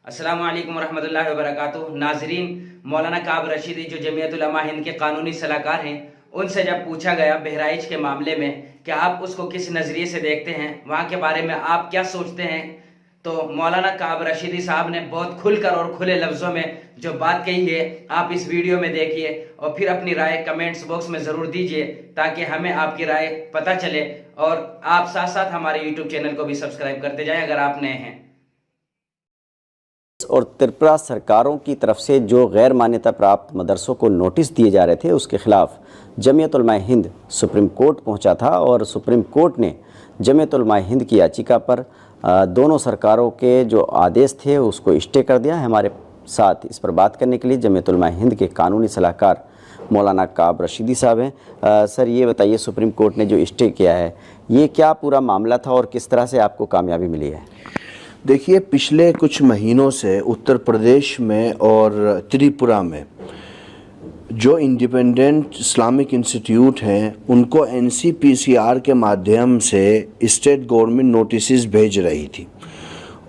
अस्सलामु अलैकुम रहमतुल्लाहि व बरकातुहू। नाजरीन, मौलाना काब रशीदी जो जमीयत उलमा हिंद के कानूनी सलाहकार हैं, उनसे जब पूछा गया बहराइच के मामले में कि आप उसको किस नज़रिए से देखते हैं, वहाँ के बारे में आप क्या सोचते हैं, तो मौलाना काब रशीदी साहब ने बहुत खुलकर और खुले लफ्ज़ों में जो बात कही है, आप इस वीडियो में देखिए और फिर अपनी राय कमेंट्स बॉक्स में ज़रूर दीजिए ताकि हमें आपकी राय पता चले। और आप साथ साथ हमारे यूट्यूब चैनल को भी सब्सक्राइब करते जाएं अगर आप नए हैं। और त्रिपुरा सरकारों की तरफ से जो गैर मान्यता प्राप्त मदरसों को नोटिस दिए जा रहे थे, उसके खिलाफ जमीयत उलमा हिंद सुप्रीम कोर्ट पहुंचा था और सुप्रीम कोर्ट ने जमीयत उलमा हिंद की याचिका पर दोनों सरकारों के जो आदेश थे उसको स्टे कर दिया है। हमारे साथ इस पर बात करने के लिए जमीयत उलमा हिंद के कानूनी सलाहकार मौलाना काब रशीदी साहब हैं। सर, ये बताइए, सुप्रीम कोर्ट ने जो स्टे किया है, ये क्या पूरा मामला था और किस तरह से आपको कामयाबी मिली है? देखिए, पिछले कुछ महीनों से उत्तर प्रदेश में और त्रिपुरा में जो इंडिपेंडेंट इस्लामिक इंस्टीट्यूट हैं, उनको एनसीपीसीआर के माध्यम से स्टेट गवर्नमेंट नोटिस भेज रही थी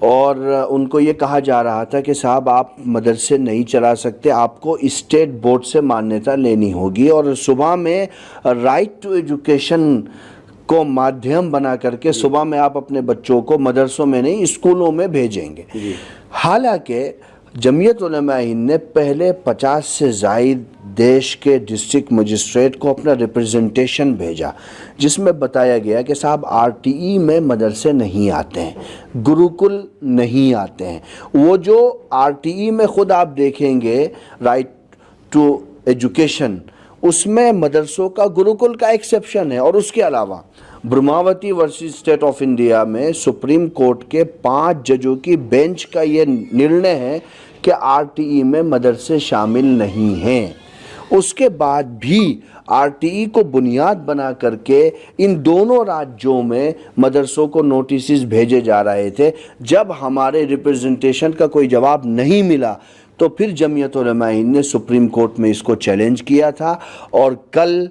और उनको ये कहा जा रहा था कि साहब, आप मदरसे नहीं चला सकते, आपको स्टेट बोर्ड से मान्यता लेनी होगी और सुबह में राइट टू एजुकेशन को माध्यम बना करके सुबह में आप अपने बच्चों को मदरसों में नहीं स्कूलों में भेजेंगे। हालांकि जमीयत उलमा हिंद ने पहले 50 से ज़ायद देश के डिस्ट्रिक्ट मजिस्ट्रेट को अपना रिप्रेजेंटेशन भेजा, जिसमें बताया गया कि साहब, आरटीई में मदरसे नहीं आते हैं, गुरुकुल नहीं आते हैं। वो जो आरटीई में ख़ुद आप देखेंगे राइट टू एजुकेशन, उसमें मदरसों का गुरुकुल का एक्सेप्शन है। और उसके अलावा ब्रह्मावती वर्सेस स्टेट ऑफ इंडिया में सुप्रीम कोर्ट के 5 जजों की बेंच का ये निर्णय है कि आरटीई में मदरसे शामिल नहीं हैं। उसके बाद भी आरटीई को बुनियाद बना करके इन दोनों राज्यों में मदरसों को नोटिस भेजे जा रहे थे। जब हमारे रिप्रेजेंटेशन का कोई जवाब नहीं मिला तो फिर जमीयत उलमा हिंद ने सुप्रीम कोर्ट में इसको चैलेंज किया था और कल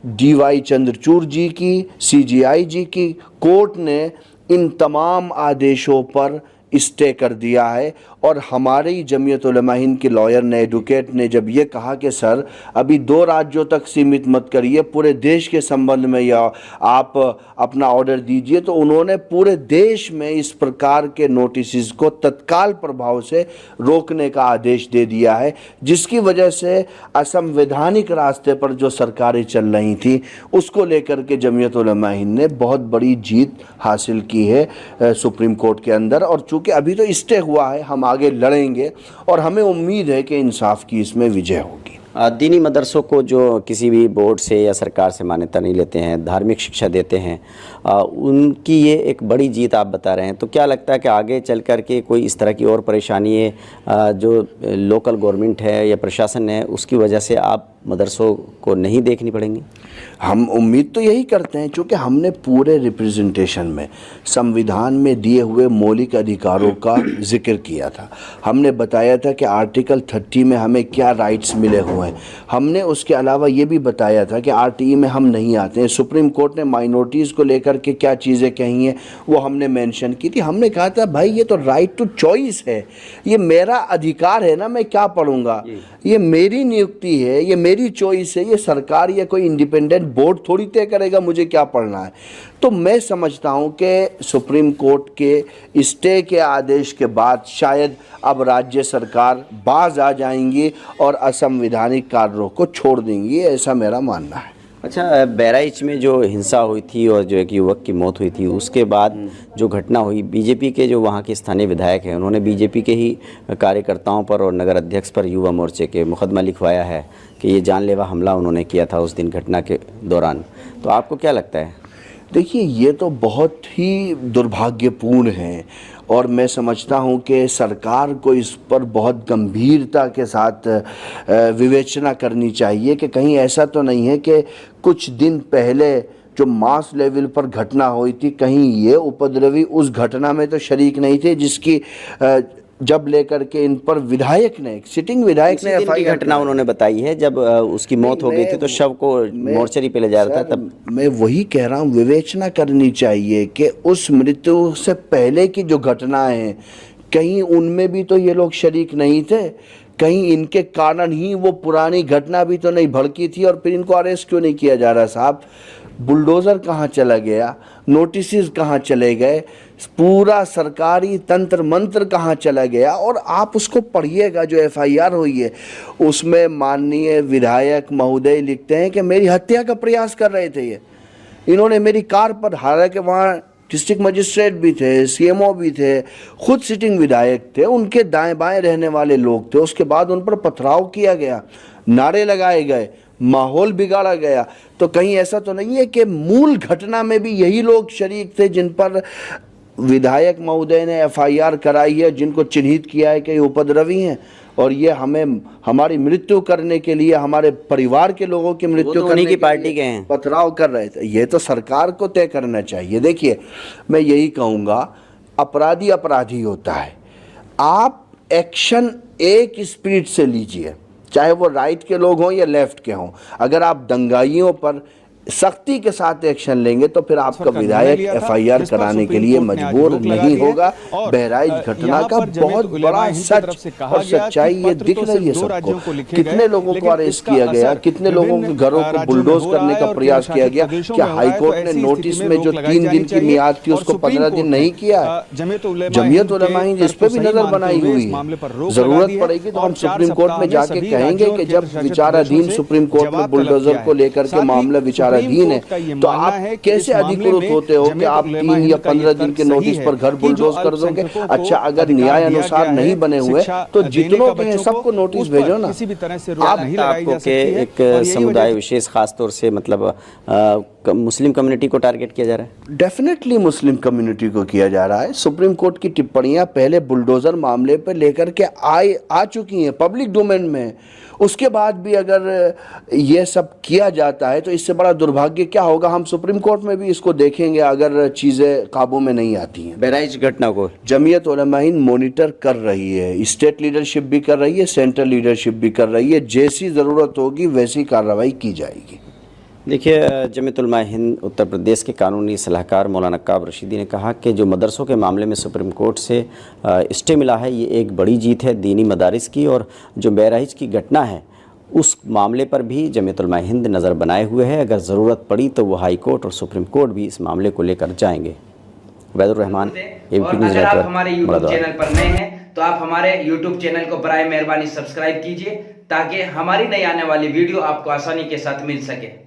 डीवाई चंद्रचूड़ जी की, सीजीआई जी की कोर्ट ने इन तमाम आदेशों पर स्टे कर दिया है। और हमारी जमीयत उलमा हिंद के लॉयर ने, एडवोकेट ने जब ये कहा कि सर, अभी 2 राज्यों तक सीमित मत करिए, पूरे देश के संबंध में या आप अपना ऑर्डर दीजिए, तो उन्होंने पूरे देश में इस प्रकार के नोटिस को तत्काल प्रभाव से रोकने का आदेश दे दिया है, जिसकी वजह से असंवैधानिक रास्ते पर जो सरकारें चल रही थी उसको लेकर के जमीयत उलमा हिंद ने बहुत बड़ी जीत हासिल की है सुप्रीम कोर्ट के अंदर। और चूँकि अभी तो स्टे हुआ है, हम आगे लड़ेंगे और हमें उम्मीद है कि इंसाफ की इसमें विजय होगी। दीनी मदरसों को जो किसी भी बोर्ड से या सरकार से मान्यता नहीं लेते हैं, धार्मिक शिक्षा देते हैं, उनकी ये एक बड़ी जीत आप बता रहे हैं। तो क्या लगता है कि आगे चल कर के कोई इस तरह की और परेशानी है जो लोकल गवर्नमेंट है या प्रशासन है, उसकी वजह से आप मदरसों को नहीं देखनी पड़ेंगी? हम उम्मीद तो यही करते हैं, क्योंकि हमने पूरे रिप्रेजेंटेशन में संविधान में दिए हुए मौलिक अधिकारों का जिक्र किया था। हमने बताया था कि आर्टिकल 30 में हमें क्या राइट्स मिले हुए हैं। हमने उसके अलावा ये भी बताया था कि आरटीई में हम नहीं आते हैं। सुप्रीम कोर्ट ने माइनॉरिटीज़ को लेकर के क्या चीज़ें कही हैं वो हमने मेंशन की थी। हमने कहा था, भाई, ये तो राइट टू चॉइस है, ये मेरा अधिकार है ना, मैं क्या पढ़ूंगा, ये मेरी नियुक्ति है, ये मेरी चॉइस है, ये सरकार या कोई इंडिपेंडेंट बोर्ड थोड़ी तय करेगा मुझे क्या पढ़ना है। तो मैं समझता हूं कि सुप्रीम कोर्ट के स्टे के आदेश के बाद शायद अब राज्य सरकार बाज आ जाएंगी और असंवैधानिक कार्यों को छोड़ देंगी, ऐसा मेरा मानना है। अच्छा, बहराइच में जो हिंसा हुई थी और जो एक युवक की मौत हुई थी, उसके बाद जो घटना हुई, बीजेपी के जो वहाँ के स्थानीय विधायक हैं, उन्होंने बीजेपी के ही कार्यकर्ताओं पर और नगर अध्यक्ष पर युवा मोर्चे के मुकदमा लिखवाया है कि ये जानलेवा हमला उन्होंने किया था उस दिन घटना के दौरान। तो आपको क्या लगता है? देखिए, ये तो बहुत ही दुर्भाग्यपूर्ण है और मैं समझता हूँ कि सरकार को इस पर बहुत गंभीरता के साथ विवेचना करनी चाहिए कि कहीं ऐसा तो नहीं है कि कुछ दिन पहले जो मास लेवल पर घटना हुई थी, कहीं ये उपद्रवी उस घटना में तो शरीक नहीं थे जिसकी जब लेकर के इन पर विधायक ने, सिटिंग विधायक ने एफआईआर घटना उन्होंने बताई है जब उसकी मौत हो गई थी तो शव को मोर्चरी पे ले जा रहा था। तब मैं वही कह रहा हूँ, विवेचना करनी चाहिए कि उस मृत्यु से पहले की जो घटनाएं हैं कहीं उनमें भी तो ये लोग शरीक नहीं थे? कहीं इनके कारण ही वो पुरानी घटना भी तो नहीं भड़की थी? और फिर इनको अरेस्ट क्यों नहीं किया जा रहा साहब? बुलडोज़र कहाँ चला गया? नोटिस कहाँ चले गए? पूरा सरकारी तंत्र मंत्र कहाँ चला गया? और आप उसको पढ़िएगा, जो FIR हुई है उसमें माननीय विधायक महोदय लिखते हैं कि मेरी हत्या का प्रयास कर रहे थे ये। इन्होंने मेरी कार पर, हालांकि वहाँ डिस्ट्रिक्ट मजिस्ट्रेट भी थे, CMO भी थे, खुद सिटिंग विधायक थे, उनके दाएं बाएं रहने वाले लोग थे, उसके बाद उन पर पथराव किया गया, नारे लगाए गए, माहौल बिगाड़ा गया। तो कहीं ऐसा तो नहीं है कि मूल घटना में भी यही लोग शरीक थे जिन पर विधायक महोदय ने FIR कराई है, जिनको चिन्हित किया है कि ये उपद्रवी हैं और ये हमें हमारी मृत्यु करने के लिए, हमारे परिवार के लोगों की मृत्यु करने की पार्टी के हैं, पथराव कर रहे थे? ये तो सरकार को तय करना चाहिए। देखिए, मैं यही कहूँगा, अपराधी अपराधी होता है। आप एक्शन एक स्पीड से लीजिए, चाहे वो राइट के लोग हों या लेफ्ट के हों। अगर आप दंगाइयों पर सख्ती के साथ एक्शन लेंगे तो फिर आपका विधायक FIR कराने के लिए मजबूर नहीं होगा। बहराइच घटना का बहुत बड़ा सच और सच्चाई ये दिख रही है सबको। कितने लोगों को अरेस्ट किया गया, कितने लोगों के घरों को बुलडोज करने का प्रयास किया गया। क्या हाईकोर्ट ने नोटिस में जो 3 दिन की मियाद थी उसको 15 दिन नहीं किया? जमीयत उलमा हिंद इस पे भी नजर बनाई हुई है। जरूरत पड़ेगी तो हम सुप्रीम कोर्ट में जाके कहेंगे कि जब विचाराधीन सुप्रीम कोर्ट में बुलडोजर को लेकर के मामला विचाराधीन है तो आप कैसे अधिकृत होते हो कि आप 3 या 15 दिन के नोटिस पर घर बुलडोज कर दोगे? अच्छा, अगर न्याय अनुसार नहीं बने हुए तो जितनों के हैं सबको नोटिस भेजो ना। आपको के एक समुदाय विशेष खास तौर से मतलब मुस्लिम कम्युनिटी को टारगेट किया जा रहा है? डेफिनेटली मुस्लिम कम्युनिटी को किया जा रहा है। सुप्रीम कोर्ट की टिप्पणियां पहले बुलडोजर मामले पर लेकर के आ चुकी हैं, पब्लिक डोमेन में। उसके बाद भी अगर ये सब किया जाता है तो इससे बड़ा दुर्भाग्य क्या होगा? हम सुप्रीम कोर्ट में भी इसको देखेंगे अगर चीज़ें काबू में नहीं आती हैं। बहराइच घटना को जमीयत उलमा हिंद मॉनिटर कर रही है, स्टेट लीडरशिप भी कर रही है, सेंट्रल लीडरशिप भी कर रही है। जैसी ज़रूरत होगी वैसी कार्रवाई की जाएगी। देखिए, जमीयत उलमा हिंद उत्तर प्रदेश के कानूनी सलाहकार मौलाना काब रशीदी ने कहा कि जो मदरसों के मामले में सुप्रीम कोर्ट से स्टे मिला है, ये एक बड़ी जीत है दीनी मदारिस की। और जो बहराइच की घटना है उस मामले पर भी जमीयत उलमा हिंद नज़र बनाए हुए है। अगर ज़रूरत पड़ी तो वो हाई कोर्ट और सुप्रीम कोर्ट भी इस मामले को लेकर जाएंगे। वैदुर रहमान, अगर आप हमारे यूट्यूब चैनल पर नए हैं तो आप हमारे यूट्यूब चैनल को बराए मेहरबानी सब्सक्राइब कीजिए ताकि हमारी नई आने वाली वीडियो आपको आसानी के साथ मिल सके।